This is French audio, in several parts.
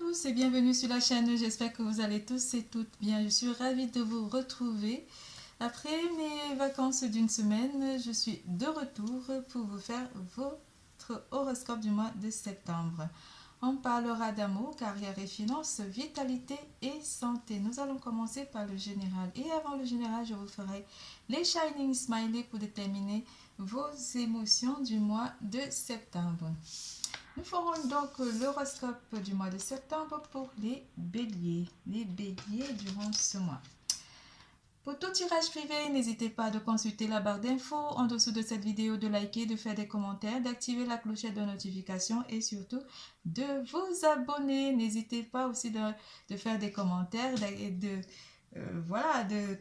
tous et bienvenue sur la chaîne, j'espère que vous allez tous et toutes bien. Je suis ravie de vous retrouver. Après mes vacances d'une semaine, je suis de retour pour vous faire votre horoscope du mois de septembre. On parlera d'amour, carrière et finances, vitalité et santé. Nous allons commencer par le général. Et avant le général, je vous ferai les Shining Smiley pour déterminer vos émotions du mois de septembre. Nous ferons donc l'horoscope du mois de septembre pour les béliers. Les béliers durant ce mois. Pour tout tirage privé, n'hésitez pas à consulter la barre d'infos en dessous de cette vidéo, de liker, de faire des commentaires, d'activer la clochette de notification et surtout de vous abonner. N'hésitez pas aussi de faire des commentaires et de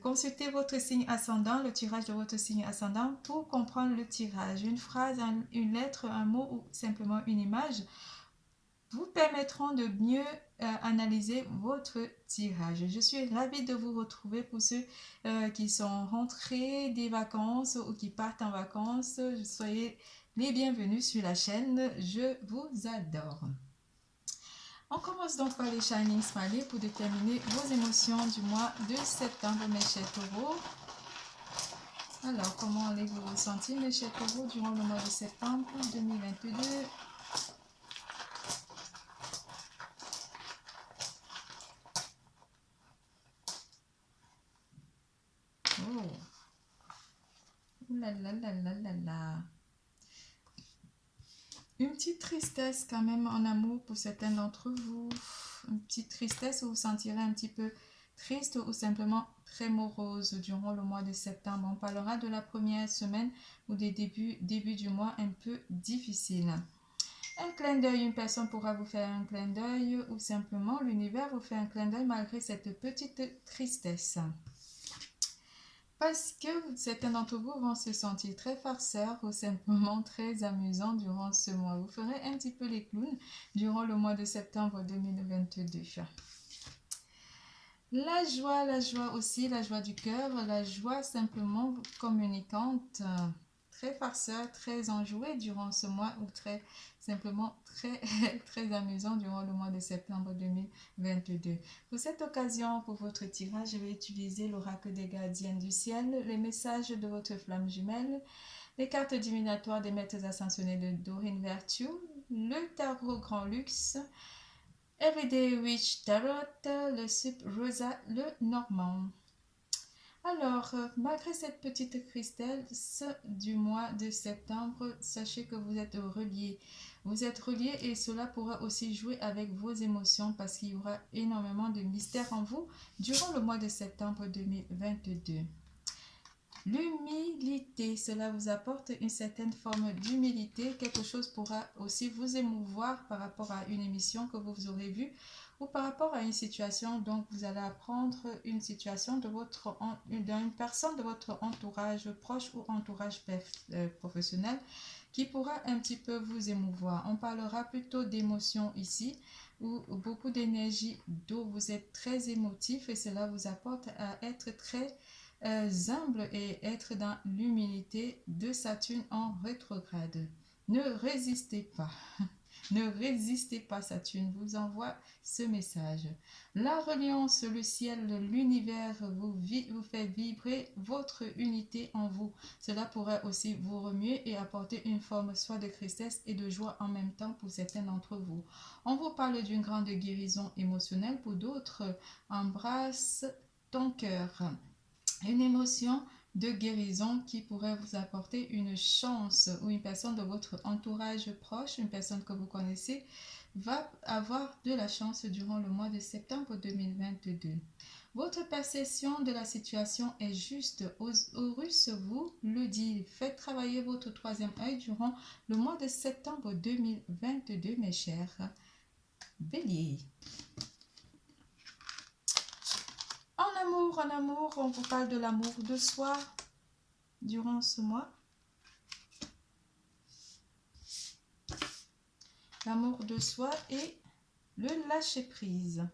consulter votre signe ascendant, le tirage de votre signe ascendant pour comprendre le tirage. Une phrase, une lettre, un mot ou simplement une image vous permettront de mieux analyser votre tirage. Je suis ravie de vous retrouver pour ceux qui sont rentrés des vacances ou qui partent en vacances. Soyez les bienvenus sur la chaîne. Je vous adore. On commence donc par les Shining Smiley pour déterminer vos émotions du mois de septembre, mes chers taureaux. Alors, comment allez-vous ressentir, mes chers taureaux, durant le mois de septembre 2022? Oh, là là là là là là. Une petite tristesse quand même en amour pour certains d'entre vous. Une petite tristesse où vous vous sentirez un petit peu triste ou simplement très morose durant le mois de septembre. On parlera de la première semaine ou des débuts du mois un peu difficiles. Un clin d'œil, une personne pourra vous faire un clin d'œil ou simplement l'univers vous fait un clin d'œil malgré cette petite tristesse. Parce que certains d'entre vous vont se sentir très farceurs ou simplement très amusants durant ce mois. Vous ferez un petit peu les clowns durant le mois de septembre 2022. La joie aussi, la joie du cœur, la joie simplement communicante, très farceur, très enjoué durant ce mois ou très simplement très amusant durant le mois de septembre 2022. Pour cette occasion, pour votre tirage, je vais utiliser l'oracle des gardiennes du ciel, les messages de votre flamme jumelle, les cartes divinatoires des maîtres ascensionnés de Dorine Virtue, le tarot Grand Luxe, Everyday Witch Tarot, le Sup Rosa, le Normand. Alors, malgré cette petite tristesse du mois de septembre, sachez que vous êtes reliés. Vous êtes reliés et cela pourra aussi jouer avec vos émotions parce qu'il y aura énormément de mystères en vous durant le mois de septembre 2022. L'humilité, cela vous apporte une certaine forme d'humilité. Quelque chose pourra aussi vous émouvoir par rapport à une émission que vous aurez vue ou par rapport à une situation. Donc, vous allez apprendre une situation d'une personne de votre entourage proche ou entourage professionnel qui pourra un petit peu vous émouvoir. On parlera plutôt d'émotions ici ou beaucoup d'énergie d'eau. Vous êtes très émotif et cela vous apporte à être très humble et être dans l'humilité de Saturne en rétrograde. Ne résistez pas. Ne résistez pas, Saturne vous envoie ce message. La reliance, le ciel, l'univers vous fait vibrer votre unité en vous. Cela pourrait aussi vous remuer et apporter une forme soit de tristesse et de joie en même temps pour certains d'entre vous. On vous parle d'une grande guérison émotionnelle, pour d'autres, embrasse ton cœur. Une émotion de guérison qui pourrait vous apporter une chance ou une personne de votre entourage proche, une personne que vous connaissez, va avoir de la chance durant le mois de septembre 2022. Votre perception de la situation est juste. Horus vous le dit. Faites travailler votre troisième œil durant le mois de septembre 2022, mes chers béliers. En amour, on vous parle de l'amour de soi durant ce mois. L'amour de soi et le lâcher-prise.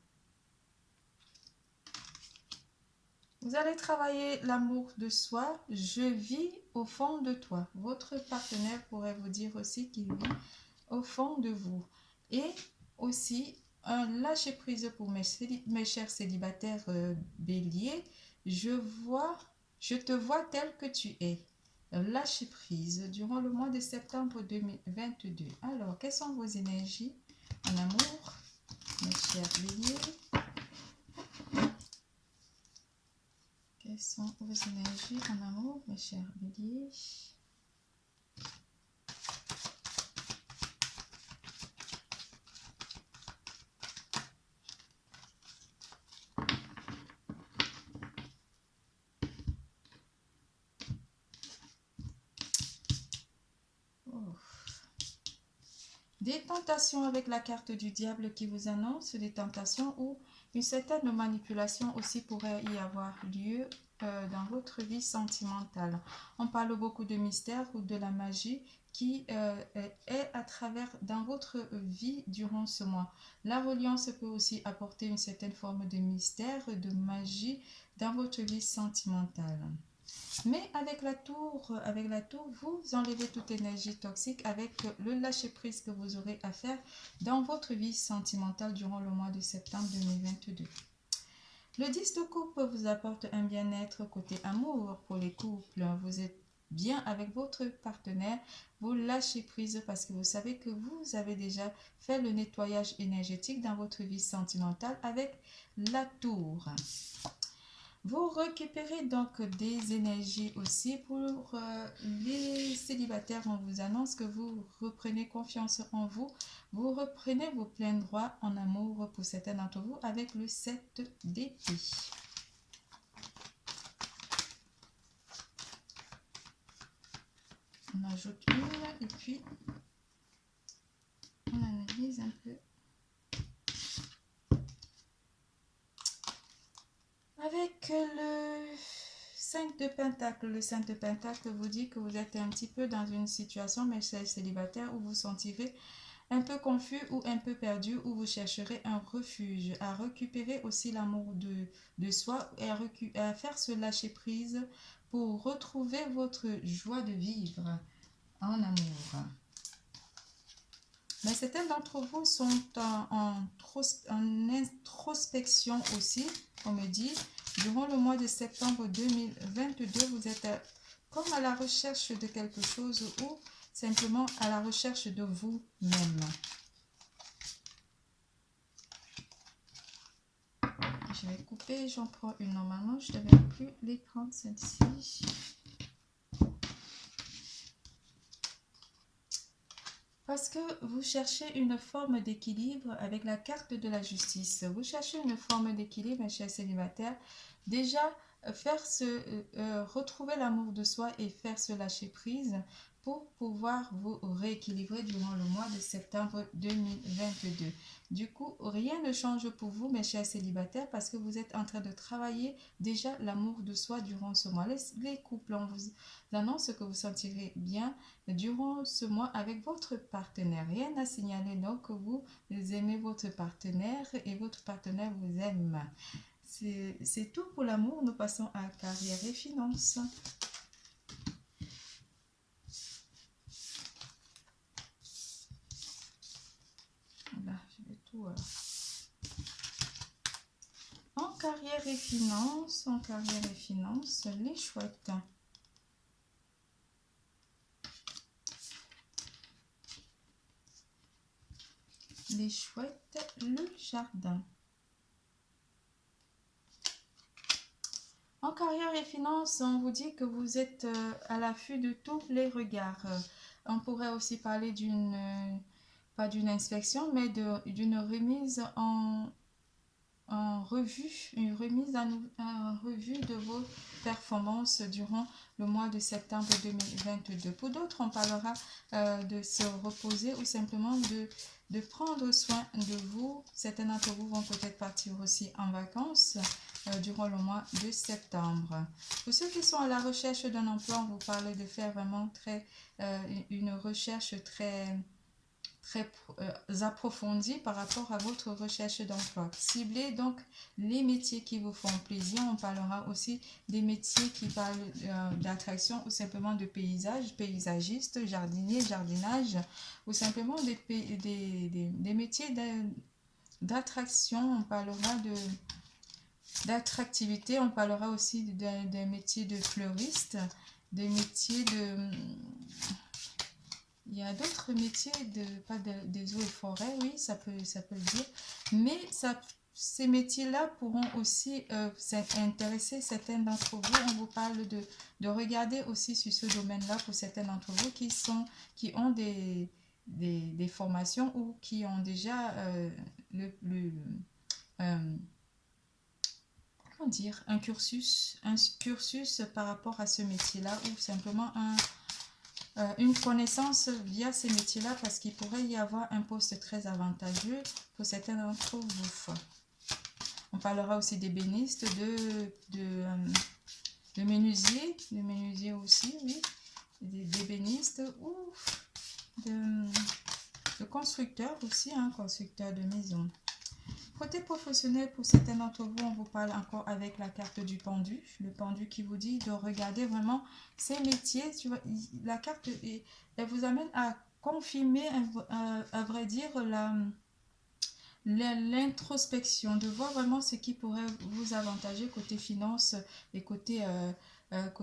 Vous allez travailler l'amour de soi. Je vis au fond de toi. Votre partenaire pourrait vous dire aussi qu'il vit au fond de vous. Et aussi un lâcher prise pour mes chers célibataires béliers. Je te vois tel que tu es. Lâcher prise durant le mois de septembre 2022. Alors, quelles sont vos énergies en amour, mes chers béliers? Quelles sont vos énergies en amour, mes chers béliers? Oh. Des tentations avec la carte du diable qui vous annonce des tentations ou une certaine manipulation aussi pourrait y avoir lieu dans votre vie sentimentale. On parle beaucoup de mystère ou de la magie qui est à travers dans votre vie durant ce mois. La reliance peut aussi apporter une certaine forme de mystère, de magie dans votre vie sentimentale. Mais avec la tour, vous enlevez toute énergie toxique avec le lâcher-prise que vous aurez à faire dans votre vie sentimentale durant le mois de septembre 2022. Le 10 de coupe vous apporte un bien-être côté amour pour les couples. Vous êtes bien avec votre partenaire, vous lâchez prise parce que vous savez que vous avez déjà fait le nettoyage énergétique dans votre vie sentimentale avec la tour. Vous récupérez donc des énergies aussi pour les célibataires. On vous annonce que vous reprenez confiance en vous. Vous reprenez vos pleins droits en amour pour certains d'entre vous avec le 7 d'épée. On ajoute une et puis on analyse un peu. Avec le 5 de Pentacle, le 5 de Pentacle vous dit que vous êtes un petit peu dans une situation, mais c'est célibataire, où vous sentirez un peu confus ou un peu perdu, où vous chercherez un refuge, à récupérer aussi l'amour de soi et à faire ce lâcher prise pour retrouver votre joie de vivre en amour. Mais certains d'entre vous sont en introspection aussi, on me dit. Durant le mois de septembre 2022, vous êtes comme à la recherche de quelque chose ou simplement à la recherche de vous-même. Je vais couper, j'en prends une. Normalement, je ne devrais plus les prendre, celle-ci. Parce que vous cherchez une forme d'équilibre avec la carte de la justice. Vous cherchez une forme d'équilibre, mes chers célibataires. Déjà, retrouver l'amour de soi et faire ce lâcher prise pour pouvoir vous rééquilibrer durant le mois de septembre 2022. Du coup, rien ne change pour vous, mes chers célibataires, parce que vous êtes en train de travailler déjà l'amour de soi durant ce mois. Les couples, on vous annonce que vous sentirez bien durant ce mois avec votre partenaire. Rien à signaler, donc vous aimez votre partenaire et votre partenaire vous aime. C'est tout pour l'amour. Nous passons à carrière et finances. Là, je vais tout... En carrière et finances, les chouettes. Les chouettes, le jardin. En carrière et finances, on vous dit que vous êtes à l'affût de tous les regards. On pourrait aussi parler pas d'une inspection, mais d'une remise en revue, une remise en revue de vos performances durant le mois de septembre 2022. Pour d'autres, on parlera de se reposer ou simplement de prendre soin de vous. Certains d'entre vous vont peut-être partir aussi en vacances durant le mois de septembre. Pour ceux qui sont à la recherche d'un emploi, on vous parle de faire vraiment une recherche très approfondie par rapport à votre recherche d'emploi. Ciblez donc les métiers qui vous font plaisir. On parlera aussi des métiers qui parlent d'attraction ou simplement de paysage, paysagiste, jardinier, jardinage, ou simplement des métiers d'attraction, on parlera d'attractivité, on parlera aussi des métiers de fleuriste, des métiers de... Il y a d'autres métiers, pas des eaux et forêts, oui, ça peut le dire. Mais ces métiers-là pourront aussi intéresser certains d'entre vous. On vous parle de regarder aussi sur ce domaine-là pour certains d'entre vous qui ont des formations ou qui ont déjà comment dire, un cursus par rapport à ce métier-là ou simplement une connaissance via ces métiers-là parce qu'il pourrait y avoir un poste très avantageux pour certains d'entre vous. On parlera aussi d'ébénistes, de menuisiers aussi, oui, d'ébénistes ou de constructeurs aussi, constructeurs de maisons. Côté professionnel, pour certains d'entre vous, on vous parle encore avec la carte du pendu. Le pendu qui vous dit de regarder vraiment ces métiers. Tu vois, la carte, elle vous amène à confirmer, à vrai dire, l'introspection, de voir vraiment ce qui pourrait vous avantager côté finance et côté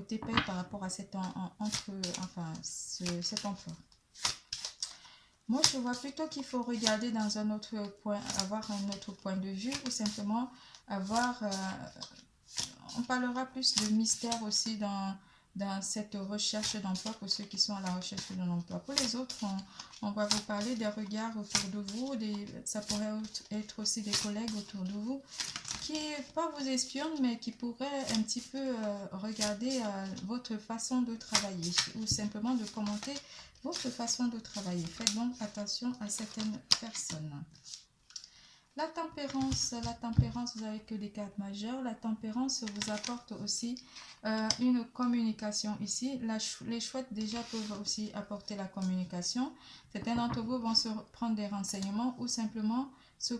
paye par rapport à cet emploi. Moi, je vois plutôt qu'il faut regarder dans un autre point, avoir un autre point de vue ou simplement avoir... on parlera plus de mystère aussi dans cette recherche d'emploi pour ceux qui sont à la recherche d'un emploi. Pour les autres, on va vous parler des regards autour de vous. Ça pourrait être aussi des collègues autour de vous qui, pas vous espionnent, mais qui pourraient un petit peu regarder votre façon de travailler ou simplement de commenter votre façon de travailler. Faites donc attention à certaines personnes. La tempérance, vous n'avez que des cartes majeures. La tempérance vous apporte aussi une communication ici. Les chouettes déjà peuvent aussi apporter la communication. Certains d'entre vous vont se prendre des renseignements ou simplement se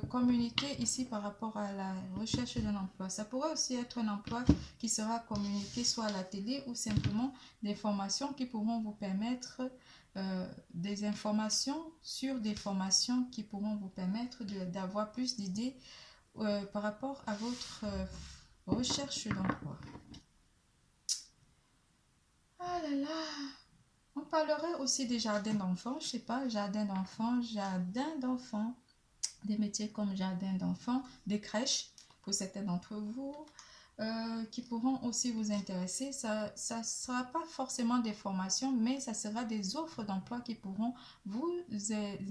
communiquer ici par rapport à la recherche d'un emploi. Ça pourrait aussi être un emploi qui sera communiqué soit à la télé ou simplement des formations qui pourront vous permettre des informations sur des formations qui pourront vous permettre d'avoir plus d'idées par rapport à votre recherche d'emploi. Ah là là! On parlerait aussi des jardins d'enfants, je sais pas, jardin d'enfants, des métiers comme jardin d'enfants, des crèches pour certains d'entre vous. Qui pourront aussi vous intéresser. Ça ne sera pas forcément des formations, mais ça sera des offres d'emploi qui pourront vous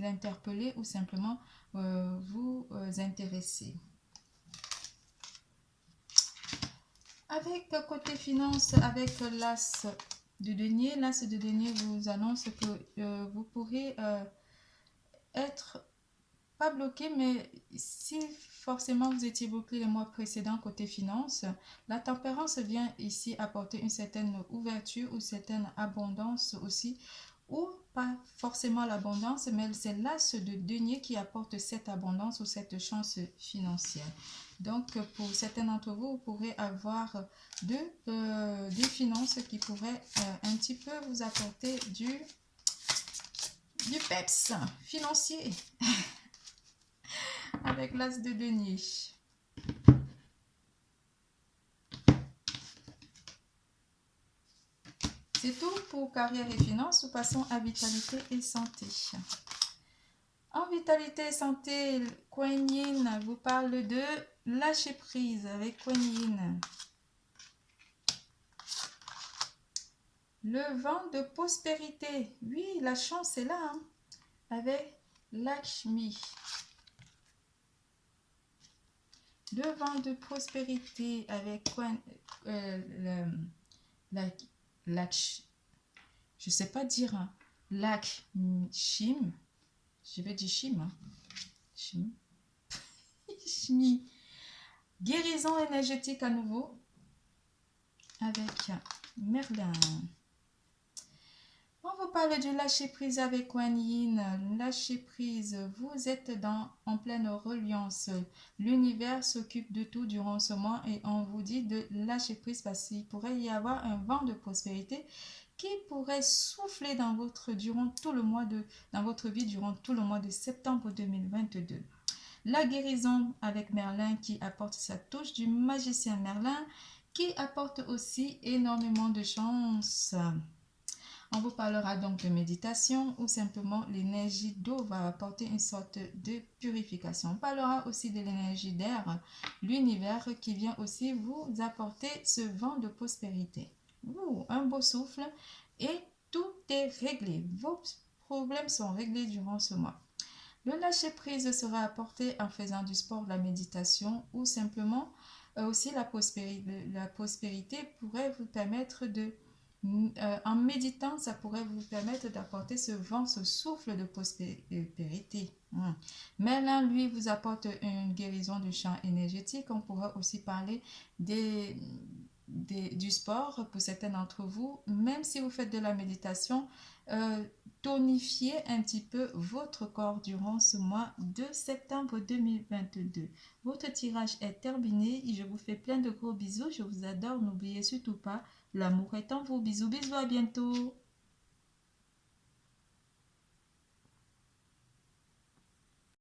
interpeller ou simplement vous intéresser. Avec côté finance, avec l'as de denier vous annonce que vous pourrez être pas bloqué, mais si forcément vous étiez bloqué les mois précédents côté finance, la tempérance vient ici apporter une certaine ouverture ou certaine abondance aussi, ou pas forcément l'abondance, mais c'est l'as de denier qui apporte cette abondance ou cette chance financière. Donc pour certains d'entre vous, vous pourrez avoir des finances qui pourraient un petit peu vous apporter du peps financier. Avec l'as de denier. C'est tout pour carrière et finances. Nous passons à vitalité et santé. En vitalité et santé, Kuan Yin vous parle de lâcher prise avec Kuan Yin. Le vent de prospérité. Oui, la chance est là. Avec Lakshmi. Le vent de prospérité avec je sais pas dire Lakshmi. Je vais dire Shim. Shmi. Guérison énergétique à nouveau avec Merlin. On vous parle du lâcher prise avec Kuan Yin. Lâcher prise, vous êtes en pleine reliance. L'univers s'occupe de tout durant ce mois et on vous dit de lâcher prise parce qu'il pourrait y avoir un vent de prospérité qui pourrait souffler dans votre vie durant tout le mois de septembre 2022. La guérison avec Merlin qui apporte sa touche du magicien Merlin qui apporte aussi énormément de chance. On vous parlera donc de méditation ou simplement l'énergie d'eau va apporter une sorte de purification. On parlera aussi de l'énergie d'air, l'univers qui vient aussi vous apporter ce vent de prospérité. Un beau souffle et tout est réglé. Vos problèmes sont réglés durant ce mois. Le lâcher-prise sera apporté en faisant du sport, de la méditation ou simplement aussi la prospérité pourrait vous permettre de en méditant, ça pourrait vous permettre d'apporter ce vent, ce souffle de prospérité. Merlin, lui, vous apporte une guérison du champ énergétique. On pourra aussi parler du sport pour certains d'entre vous. Même si vous faites de la méditation, tonifiez un petit peu votre corps durant ce mois de septembre 2022. Votre tirage est terminé. Je vous fais plein de gros bisous. Je vous adore. N'oubliez surtout pas, l'amour est en vous. Bisous, bisous, à bientôt.